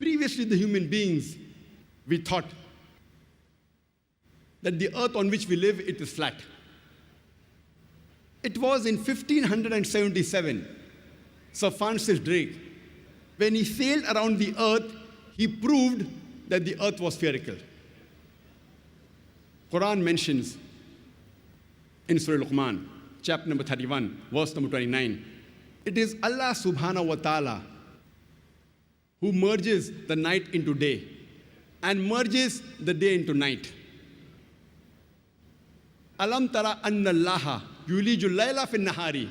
Previously, the human beings, we thought that the earth on which we live, it is flat. It was in 1577, Sir Francis Drake, when he sailed around the earth, he proved that the earth was spherical. Qur'an mentions in Surah Luqman, chapter number 31, verse number 29, it is Allah subhanahu wa ta'ala who merges the night into day and merges the day into night. Alam tara anna Allaha yuliju layla fil nahari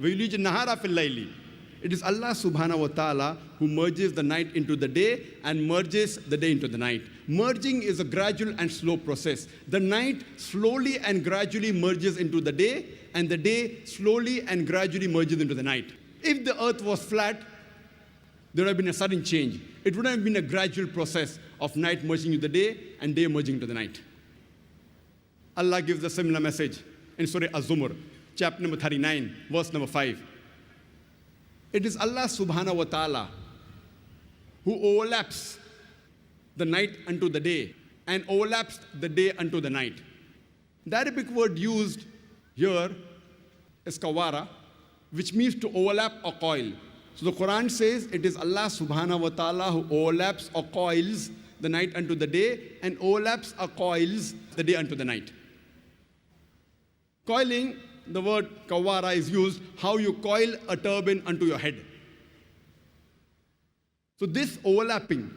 wa yuliju nahara fil layli. It is Allah subhanahu wa ta'ala who merges the night into the day and merges the day into the night. Merging is a gradual and slow process. The night slowly and gradually merges into the day, and the day slowly and gradually merges into the night. If the earth was flat, there would have been a sudden change. It would have been a gradual process of night merging into the day and day merging into the night. Allah gives a similar message in Surah Az-Zumar, chapter number 39, verse number 5. It is Allah subhanahu wa ta'ala who overlaps the night unto the day and overlaps the day unto the night. The Arabic word used here is kawara, which means to overlap or coil. So the Quran says it is Allah subhanahu wa ta'ala who overlaps or coils the night unto the day and overlaps or coils the day unto the night. Coiling, the word kawara is used, how you coil a turban onto your head. So this overlapping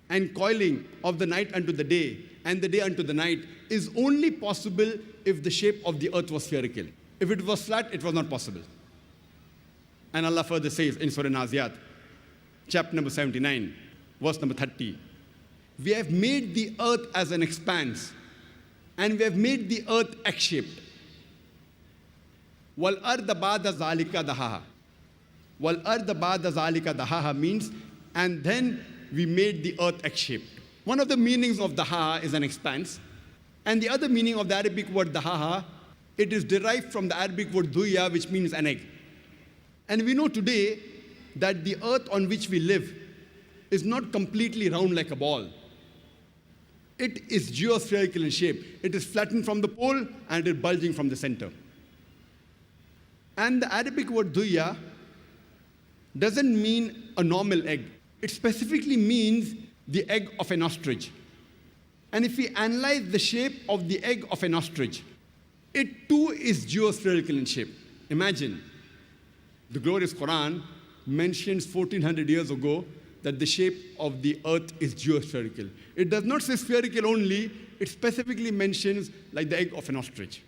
and coiling of the night unto the day and the day unto the night is only possible if the shape of the earth was spherical. If it was flat, it was not possible. And Allah further says in Surah Naziyat, chapter number 79, verse number 30, we have made the earth as an expanse, and we have made the earth egg-shaped. Wal arda ba'da zalika dahaha. Wal arda ba'da zalika dahaha means, and then we made the earth egg-shaped. One of the meanings of dahaha is an expanse, and the other meaning of the Arabic word dahaha, it is derived from the Arabic word duya, which means an egg. And we know today that the earth on which we live is not completely round like a ball. It is geospherical in shape. It is flattened from the pole and it is bulging from the center. And the Arabic word duya doesn't mean a normal egg. It specifically means the egg of an ostrich. And if we analyze the shape of the egg of an ostrich, it too is geospherical in shape. Imagine, the glorious Qur'an mentions 1400 years ago that the shape of the earth is geospherical. It does not say spherical only, it specifically mentions like the egg of an ostrich.